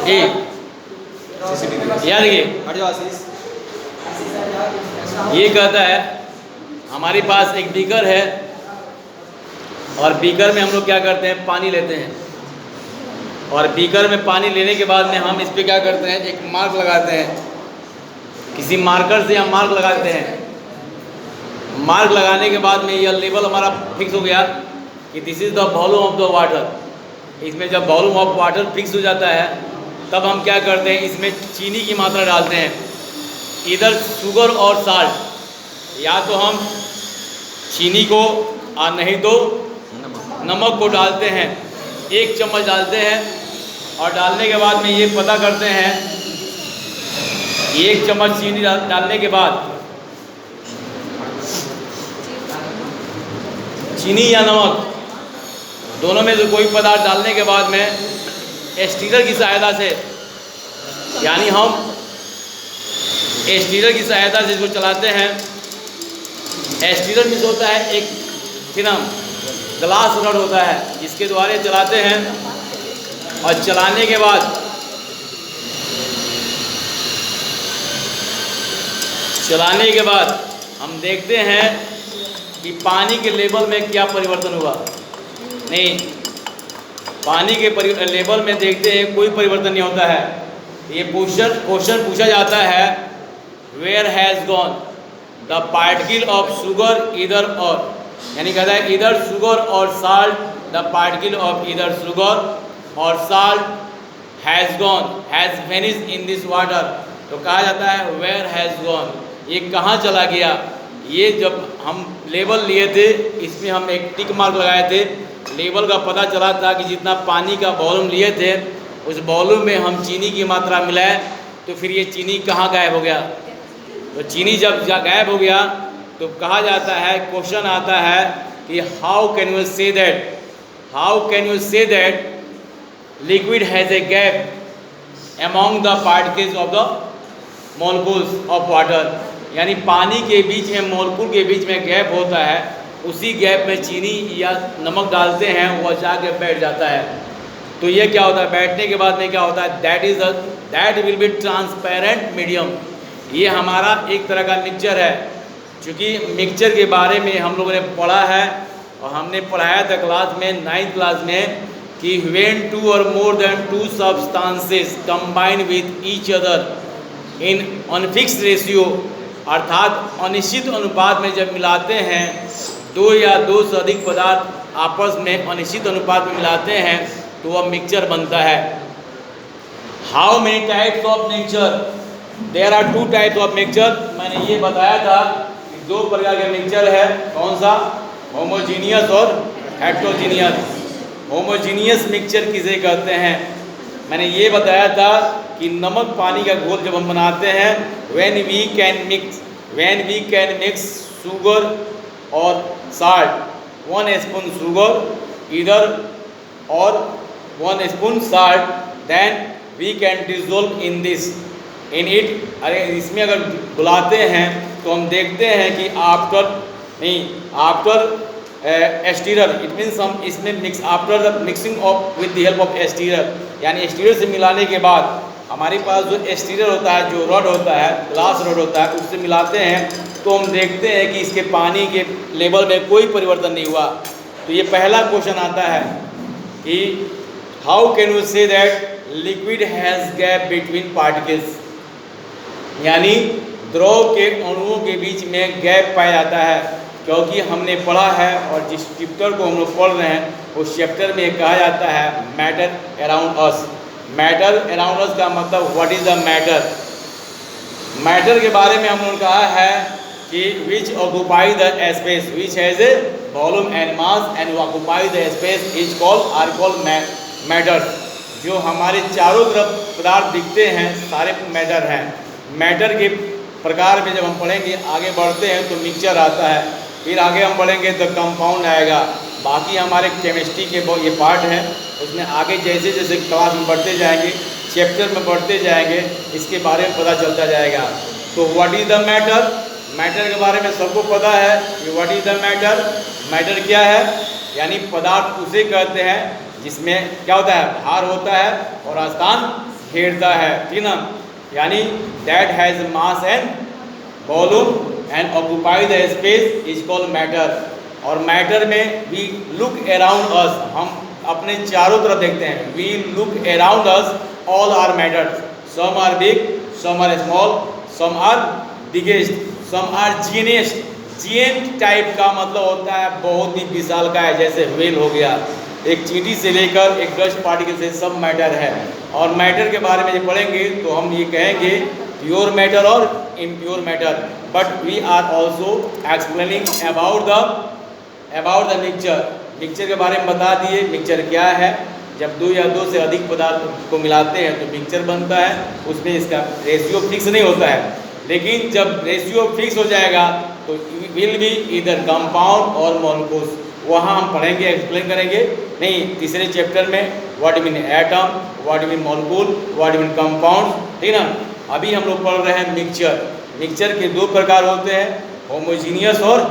जी याद देखिए, ये कहता है हमारे पास एक बीकर है और बीकर में हम लोग क्या करते हैं, पानी लेते हैं। और बीकर में पानी लेने के बाद में हम इस पर क्या करते हैं, एक मार्क लगाते हैं। किसी मार्कर से हम मार्क लगाते हैं। मार्क लगाने के बाद में यह लेवल हमारा फिक्स हो गया कि this is the volume of the water. इसमें जब वॉल्यूम ऑफ वाटर फिक्स हो जाता है तब हम क्या करते हैं, इसमें चीनी की मात्रा डालते हैं, इधर शुगर और साल्ट। या तो हम चीनी को और नहीं तो नमक को डालते हैं। 1 चम्मच डालते हैं और डालने के बाद में ये पता करते हैं, 1 चम्मच चीनी डालने के बाद चीनी या नमक दोनों में से कोई पदार्थ डालने के बाद में स्टीरर की सहायता से, यानी हम स्टीरर की सहायता से इसको चलाते हैं। स्टीरर में होता है एक फिल्म ग्लास रड होता है, जिसके द्वारा चलाते हैं। और चलाने के बाद हम देखते हैं कि पानी के लेवल में क्या परिवर्तन हुआ। नहीं, पानी के लेवल में देखते हैं कोई परिवर्तन नहीं होता है। ये क्वेश्चन पूछा जाता है, where has gone the particle of sugar इधर और, यानी कहता है इधर शुगर और साल्ट, द पार्टिकल ऑफ इधर शुगर और salt has gone, has vanished in this water. तो कहा जाता है वेयर हैज़ गॉन, ये कहाँ चला गया। ये जब हम लेवल लिए थे इसमें हम एक टिक मार्क लगाए थे। लेवल का पता चला था कि जितना पानी का वॉल्यूम लिए थे उस वॉल्यूम में हम चीनी की मात्रा मिलाए, तो फिर ये चीनी कहाँ गायब हो गया। तो चीनी जब गायब हो गया तो कहा जाता है, क्वेश्चन आता है कि how can you say that liquid has a gap among the particles of the molecules of water. यानी पानी के बीच में मॉलिक्यूल के बीच में गैप होता है, उसी गैप में चीनी या नमक डालते हैं, वह जाके बैठ जाता है। तो ये क्या होता है, बैठने के बाद में क्या होता है, that will be transparent medium. ये हमारा एक तरह का मिक्सचर है। क्योंकि मिक्सचर के बारे में हम लोगों ने पढ़ा है और हमने पढ़ाया था क्लास में 9th क्लास में कि when 2 or more than 2 substances combine with each other in unfixed ratio, अर्थात अनिश्चित अनुपात में जब मिलाते हैं, 2 या 2 से अधिक पदार्थ आपस में अनिश्चित अनुपात में मिलाते हैं तो वह मिक्सचर बनता है। How many types of mixture, there are 2 types of mixture. मैंने ये बताया था कि 2 प्रकार के मिक्सचर है। कौन सा, होमोजीनियस और हेट्रोजीनियस। होमोजीनियस मिक्सचर किसे कहते हैं, मैंने ये बताया था कि नमक पानी का घोल जब हम बनाते हैं, when we can mix sugar और salt, 1 spoon sugar इधर और 1 spoon salt, then we can dissolve in it। अरे इसमें अगर बुलाते हैं तो हम देखते हैं कि आफ्टर स्टीरर, इट मीन्स हम इसमें mix after the mixing of with the help of stirrer, यानी स्टीरर से मिलाने के बाद हमारे पास जो स्टीरर होता है, जो रॉड होता है, ग्लास रॉड होता है, उससे मिलाते हैं तो हम देखते हैं कि इसके पानी के लेवल में कोई परिवर्तन नहीं हुआ। तो ये पहला क्वेश्चन आता है कि how can you say that liquid has gap between particles, यानी द्रव के अणुओं के बीच में गैप पाया जाता है। क्योंकि हमने पढ़ा है और जिस चैप्टर को हम लोग पढ़ रहे हैं उस चैप्टर में कहा जाता है matter around us. Matter around us का मतलब what is the matter. Matter के बारे में हम लोगों ने कहा है कि विच occupy the space which has a volume and mass and occupy the space is called matter. जो हमारे चारों तरफ पदार्थ दिखते हैं सारे मैटर हैं। मैटर के प्रकार में जब हम पढ़ेंगे, आगे बढ़ते हैं तो मिक्सचर आता है, फिर आगे हम बढ़ेंगे तो कंपाउंड आएगा। बाकी हमारे केमिस्ट्री के ये पार्ट हैं, उसमें आगे जैसे जैसे क्लास में बढ़ते जाएंगे, चैप्टर में बढ़ते जाएंगे, इसके बारे में पता चलता जाएगा। तो what is the matter, matter के बारे में सबको पता है कि what is the matter. Matter क्या है, यानी पदार्थ उसे कहते हैं जिसमें क्या होता है, भार होता है और स्थान घेरता है, ठीक ना, यानी that has mass and volume and occupy the space is called matter. और मैटर में वी लुक अराउंड अस, हम अपने चारों तरफ देखते हैं, we look around us all are matters, some are big, some are small, some are biggest, some are giantest. Giant type का मतलब होता है बहुत ही विशाल का है, जैसे व्हेल हो गया, एक चींटी से लेकर एक डस्ट पार्टिकल से सब मैटर है। और मैटर के बारे में जब पढ़ेंगे तो हम ये कहेंगे प्योर मैटर और impure matter, but we are also explaining about the mixture. Mixture के बारे में बता दिए, मिक्सचर क्या है। जब दो या दो से अधिक पदार्थ को मिलाते हैं तो मिक्सचर बनता है, उसमें इसका रेशियो फिक्स नहीं होता है, लेकिन जब रेशियो फिक्स हो जाएगा तो विल बी इधर कंपाउंड और मॉलिक्यूल्स, वहाँ हम पढ़ेंगे, एक्सप्लेन करेंगे। नहीं, तीसरे चैप्टर में what mean atom, what mean molecule, what mean compound, ठीक ना। अभी हम लोग पढ़ रहे हैं मिक्सचर। मिक्सचर के दो प्रकार होते हैं, होमोजीनियस और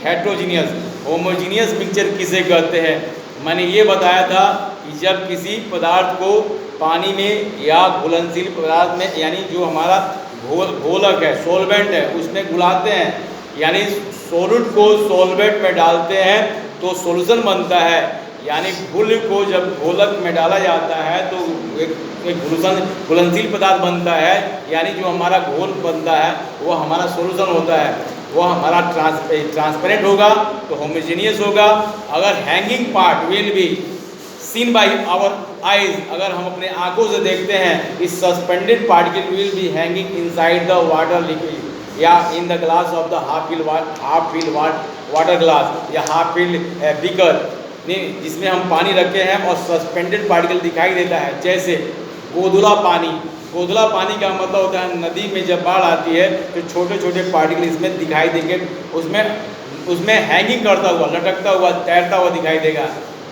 हेट्रोजीनियस। होमोजीनियस मिक्सचर किसे कहते हैं? मैंने ये बताया था कि जब किसी पदार्थ को पानी में या घुलनशील पदार्थ में, यानी जो हमारा घोलक है, सोलवेंट है, उसमें घुलाते हैं, यानी सॉलिड को सॉल्वेंट में डालते हैं तो सॉल्यूशन बनता है। यानी घुल को जब घोलक में डाला जाता है तो एक घुलनशील पदार्थ बनता है, यानी जो हमारा घोल बनता है वो हमारा सॉल्यूशन होता है, वो हमारा ट्रांसपेरेंट होगा तो होमोजेनियस होगा। अगर hanging part will be seen by our eyes, अगर हम अपने आंखों से देखते हैं, इस suspended particle will be hanging inside the water liquid या in the glass of the half fill water glass या हाफ फिल बीकर, जिसमें हम पानी रखे हैं और सस्पेंडेड पार्टिकल दिखाई देता है, जैसे गोधुला पानी। गोधुला पानी का मतलब होता है नदी में जब बाढ़ आती है तो छोटे छोटे पार्टिकल इसमें दिखाई देंगे, उसमें हैंगिंग करता हुआ, लटकता हुआ, तैरता हुआ दिखाई देगा।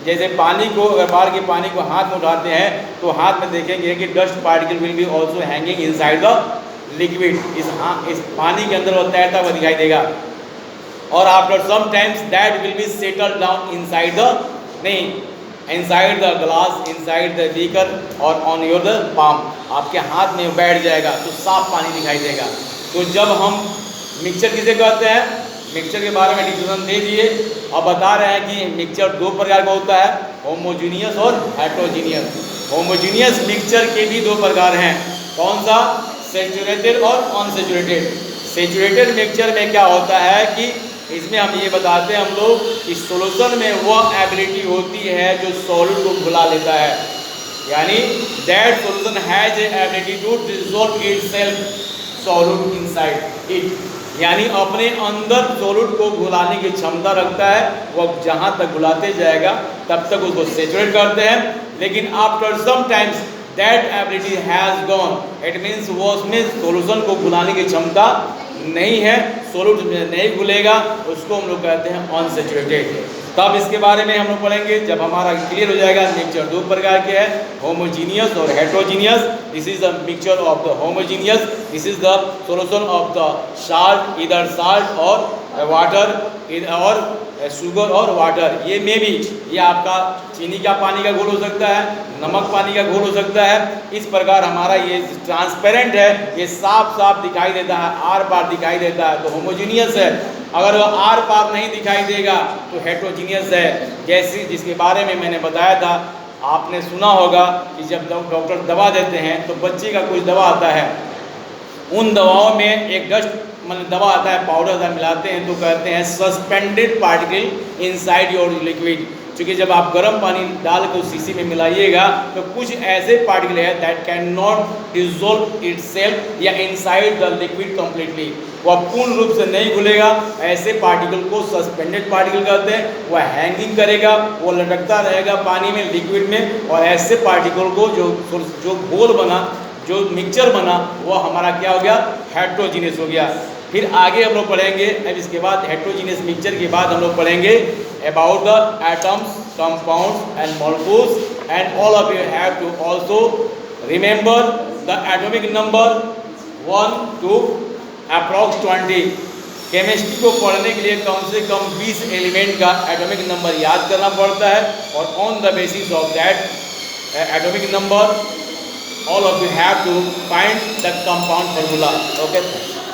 जैसे पानी को, अगर बाढ़ के पानी को हाथ में उठाते हैं तो हाथ में देखेंगे कि dust particle will B also hanging inside the liquid, इस पानी के अंदर वो तैरता हुआ दिखाई देगा। और after some times that will be settle down inside the, नहीं, inside the glass, inside the beaker और ऑन योर द पाम, आपके हाथ में बैठ जाएगा तो साफ पानी दिखाई देगा। तो जब हम मिक्सचर किसे कहते हैं, मिक्सचर के बारे में डिस्कशन दे दिए। अब बता रहे हैं कि मिक्सचर दो प्रकार का होता है, होमोजीनियस और हेट्रोजीनियस। होमोजीनियस मिक्सचर के भी दो प्रकार हैं, कौन सा? सैचुरेटेड और अनसैचुरेटेड। सैचुरेटेड मिक्सचर में क्या होता है कि इसमें हम ये बताते हैं हम लोग कि सॉल्यूशन में वह एबिलिटी होती है जो सॉलिड को घुला लेता है, यानी that solution has ability to dissolve itself solid inside it, यानी अपने अंदर सॉलिड को घुलाने की क्षमता रखता है। वह जहाँ तक घुलाते जाएगा तब तक उसको सैचुरेट करते हैं, लेकिन after some times that ability has gone, it means वो उसमें सॉल्यूशन को घुलाने की क्षमता नहीं है, सॉलिड में नहीं घुलेगा, उसको हम लोग कहते हैं अनसैचुरेटेड। तब इसके बारे में हम लोग पढ़ेंगे जब हमारा क्लियर हो जाएगा। मिक्सचर दो प्रकार के हैं, होमोजीनियस और heterogeneous. This is the mixture of the homogeneous, this is the solution of the salt, इधर साल्ट और वाटर और शुगर और वाटर। ये में भी ये आपका चीनी का पानी का घोल हो सकता है, नमक पानी का घोल हो सकता है। इस प्रकार हमारा ये ट्रांसपेरेंट है, ये साफ साफ दिखाई देता है, आर पार दिखाई देता है, तो होमोजीनियस है। अगर वो आर पार नहीं दिखाई देगा तो हेट्रोजीनियस है, जैसे जिसके बारे में मैंने बताया था। आपने सुना होगा कि जब डॉक्टर दवा देते हैं तो बच्चे का कुछ दवा आता है, उन दवाओं में एक डस्ट मतलब दवा आता है, पाउडर आता है, मिलाते हैं तो कहते हैं suspended particle inside your liquid. क्योंकि जब आप गर्म पानी डाल के उस शीशी में मिलाइएगा तो कुछ ऐसे पार्टिकल है that can not dissolve itself या इनसाइड द लिक्विड कंप्लीटली, वह पूर्ण रूप से नहीं घुलेगा। ऐसे पार्टिकल को सस्पेंडेड पार्टिकल कहते हैं। वह हैंगिंग करेगा, वो लटकता रहेगा पानी में, लिक्विड में, और ऐसे पार्टिकल को जो घोल बना, जो मिक्सचर बना, वो हमारा क्या हो गया? हेट्रोजीनियस हो गया। फिर आगे हम लोग पढ़ेंगे, अब इसके बाद हेट्रोजीनियस मिक्सचर के बाद हम लोग पढ़ेंगे about the atoms, compounds and molecules, and all of you have to also remember the atomic number 1 to approx 20। Chemistry को पढ़ने के लिए कम से कम 20 एलिमेंट का एटॉमिक नंबर याद करना पड़ता है, और on the basis of that atomic number all of you have to find the compound formula. Okay.